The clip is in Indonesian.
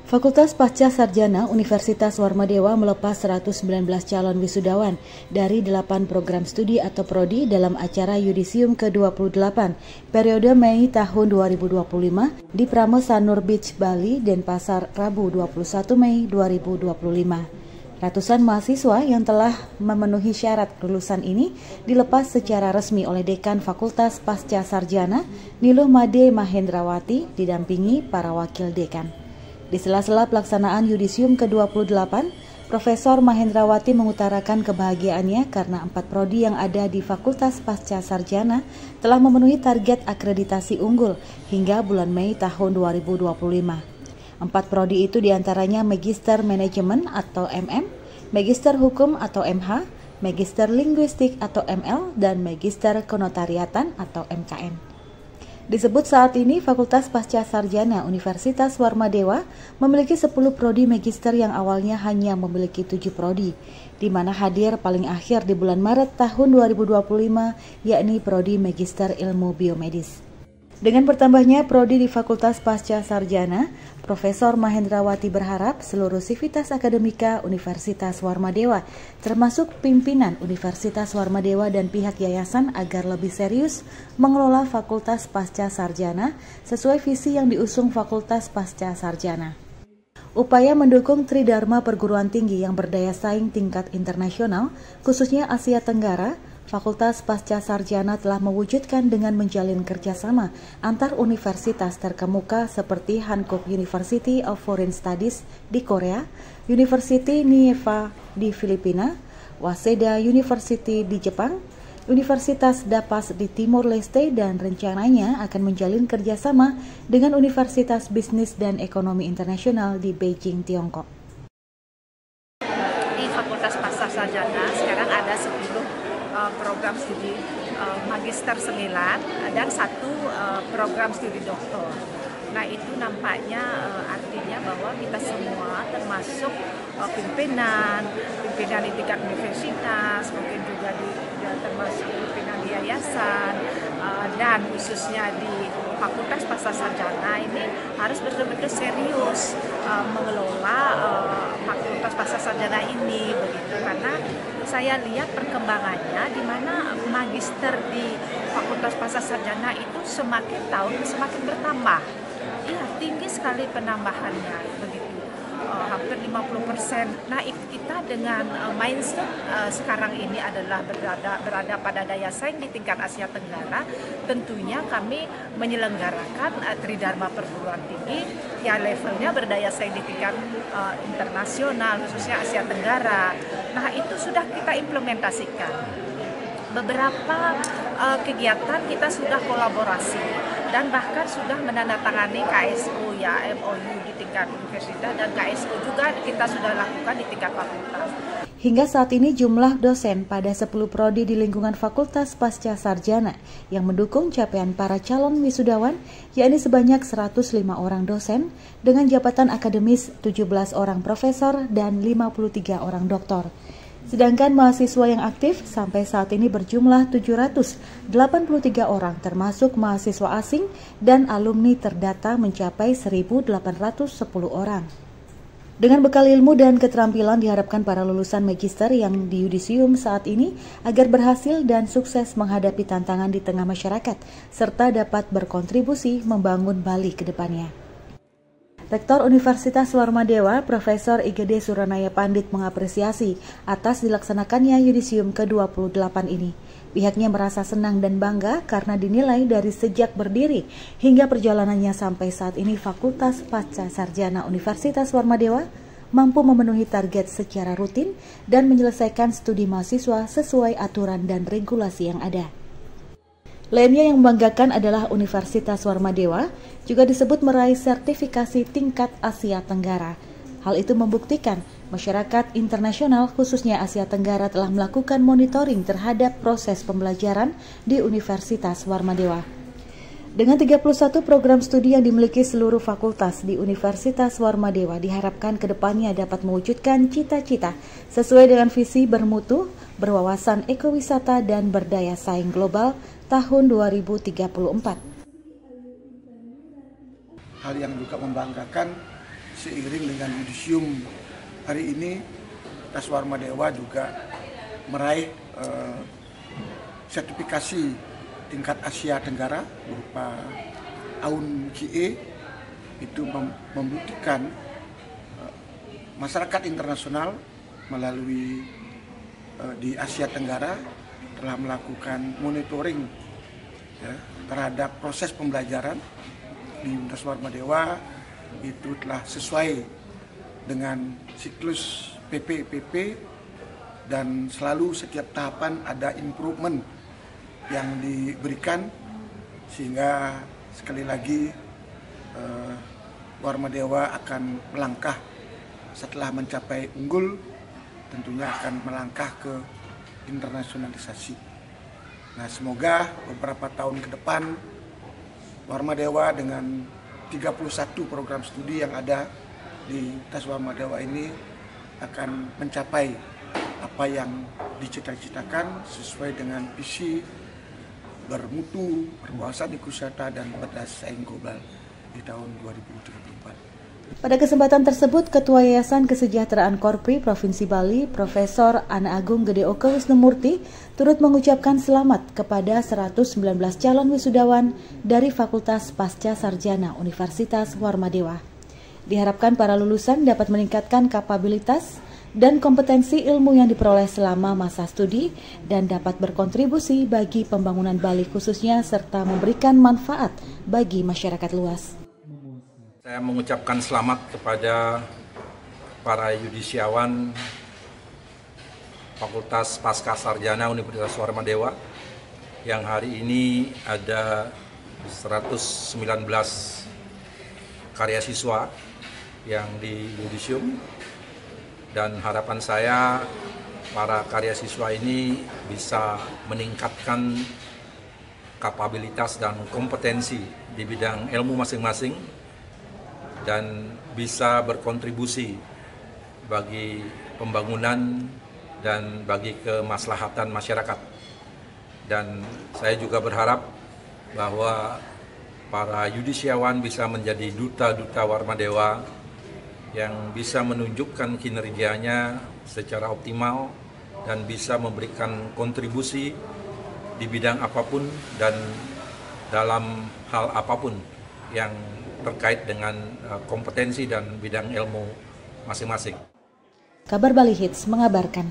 Fakultas Pasca Sarjana Universitas Warmadewa melepas 119 calon wisudawan dari 8 program studi atau prodi dalam acara Yudisium ke-28 periode Mei tahun 2025 di Pramo Sanur Beach, Bali, Denpasar, Rabu 21 Mei 2025. Ratusan mahasiswa yang telah memenuhi syarat kelulusan ini dilepas secara resmi oleh Dekan Fakultas Pasca Sarjana Niluh Made Mahendrawati didampingi para wakil dekan. Di sela-sela pelaksanaan Yudisium ke-28, Profesor Mahendrawati mengutarakan kebahagiaannya karena 4 prodi yang ada di Fakultas Pasca Sarjana telah memenuhi target akreditasi unggul hingga bulan Mei tahun 2025. 4 prodi itu diantaranya Magister Manajemen atau MM, Magister Hukum atau MH, Magister Linguistik atau ML, dan Magister Kenotariatan atau MKN. Disebut saat ini Fakultas Pasca Sarjana Universitas Warmadewa memiliki 10 prodi magister yang awalnya hanya memiliki 7 prodi, di mana hadir paling akhir di bulan Maret tahun 2025, yakni prodi Magister Ilmu Biomedis. Dengan bertambahnya prodi di Fakultas Pasca Sarjana, Profesor Mahendrawati berharap seluruh sivitas akademika Universitas Warmadewa, termasuk pimpinan Universitas Warmadewa dan pihak yayasan agar lebih serius mengelola Fakultas Pasca Sarjana sesuai visi yang diusung Fakultas Pasca Sarjana. Upaya mendukung Tridharma perguruan tinggi yang berdaya saing tingkat internasional, khususnya Asia Tenggara, Fakultas Pasca Sarjana telah mewujudkan dengan menjalin kerjasama antar universitas terkemuka seperti Hankook University of Foreign Studies di Korea, University Nieva di Filipina, Waseda University di Jepang, Universitas Dapas di Timor Leste, dan rencananya akan menjalin kerjasama dengan Universitas Bisnis dan Ekonomi Internasional di Beijing, Tiongkok. Di Fakultas Pasca Sarjana sekarang ada 10 program studi magister 9 dan 1 program studi doktor. Nah, itu nampaknya artinya bahwa kita semua termasuk pimpinan di tingkat universitas, mungkin juga termasuk pimpinan di yayasan, dan khususnya di Fakultas Pasca Sarjana ini harus betul-betul serius mengelola Fakultas Pasca Sarjana ini, begitu, karena saya lihat perkembangannya di mana magister di Fakultas Pasca Sarjana itu semakin tahun semakin bertambah. Iya, tinggi sekali penambahannya, begitu. Hampir 50%. Nah, kita dengan mindset sekarang ini adalah berada pada daya saing di tingkat Asia Tenggara, tentunya kami menyelenggarakan Tridharma perguruan tinggi yang levelnya berdaya saing di tingkat internasional, khususnya Asia Tenggara. Nah, itu sudah kita implementasikan. Beberapa kegiatan kita sudah kolaborasi dan bahkan sudah menandatangani KSO, ya, MOU di tingkat universitas, dan KSO juga kita sudah lakukan di tingkat fakultas. Hingga saat ini jumlah dosen pada 10 prodi di lingkungan Fakultas Pasca Sarjana yang mendukung capaian para calon wisudawan, yakni sebanyak 105 orang dosen dengan jabatan akademis 17 orang profesor dan 53 orang doktor. Sedangkan mahasiswa yang aktif sampai saat ini berjumlah 783 orang, termasuk mahasiswa asing dan alumni terdata mencapai 1.810 orang. Dengan bekal ilmu dan keterampilan diharapkan para lulusan magister yang di Yudisium saat ini agar berhasil dan sukses menghadapi tantangan di tengah masyarakat, serta dapat berkontribusi membangun Bali ke depannya. Rektor Universitas Warmadewa, Profesor IGD Suranaya Pandit mengapresiasi atas dilaksanakannya Yudisium ke-28 ini. Pihaknya merasa senang dan bangga karena dinilai dari sejak berdiri hingga perjalanannya sampai saat ini Fakultas Pasca Sarjana Universitas Warmadewa mampu memenuhi target secara rutin dan menyelesaikan studi mahasiswa sesuai aturan dan regulasi yang ada. Lainnya yang membanggakan adalah Universitas Warmadewa juga disebut meraih sertifikasi tingkat Asia Tenggara. Hal itu membuktikan masyarakat internasional khususnya Asia Tenggara telah melakukan monitoring terhadap proses pembelajaran di Universitas Warmadewa. Dengan 31 program studi yang dimiliki seluruh fakultas di Universitas Warmadewa, diharapkan kedepannya dapat mewujudkan cita-cita sesuai dengan visi bermutu, berwawasan ekowisata, dan berdaya saing global tahun 2034. Hal yang juga membanggakan seiring dengan yudisium hari ini, Tas Warma Dewa juga meraih sertifikasi tingkat Asia Tenggara berupa AUN QA. Itu membuktikan masyarakat internasional melalui di Asia Tenggara telah melakukan monitoring terhadap proses pembelajaran di Universitas Warma Dewa. Itu telah sesuai dengan siklus PPPP dan selalu setiap tahapan ada improvement yang diberikan, sehingga sekali lagi Warma Dewa akan melangkah setelah mencapai unggul, tentunya akan melangkah ke internasionalisasi. Nah, semoga beberapa tahun ke depan Warma Dewa dengan 31 program studi yang ada di Tas Warma Dewa ini akan mencapai apa yang dicita-citakan sesuai dengan visi bermutu, berwawasan ekowisata dan berdasarkan global di tahun 2034. Pada kesempatan tersebut, Ketua Yayasan Kesejahteraan Korpri Provinsi Bali, Profesor Ana Agung Gede Oke Wisnumurti, turut mengucapkan selamat kepada 119 calon wisudawan dari Fakultas Pasca Sarjana Universitas Warma Dewa. Diharapkan para lulusan dapat meningkatkan kapabilitas dan kompetensi ilmu yang diperoleh selama masa studi dan dapat berkontribusi bagi pembangunan Bali khususnya serta memberikan manfaat bagi masyarakat luas. Saya mengucapkan selamat kepada para yudisiawan Fakultas Pasca Sarjana Universitas Warma Dewa yang hari ini ada 119 karya siswa yang di yudisium, dan harapan saya para karya siswa ini bisa meningkatkan kapabilitas dan kompetensi di bidang ilmu masing-masing dan bisa berkontribusi bagi pembangunan dan bagi kemaslahatan masyarakat. Dan saya juga berharap bahwa para yudisiawan bisa menjadi duta-duta Warma Dewa yang bisa menunjukkan kinerjanya secara optimal dan bisa memberikan kontribusi di bidang apapun dan dalam hal apapun yang terkait dengan kompetensi dan bidang ilmu masing-masing. Kabar Bali Hits mengabarkan.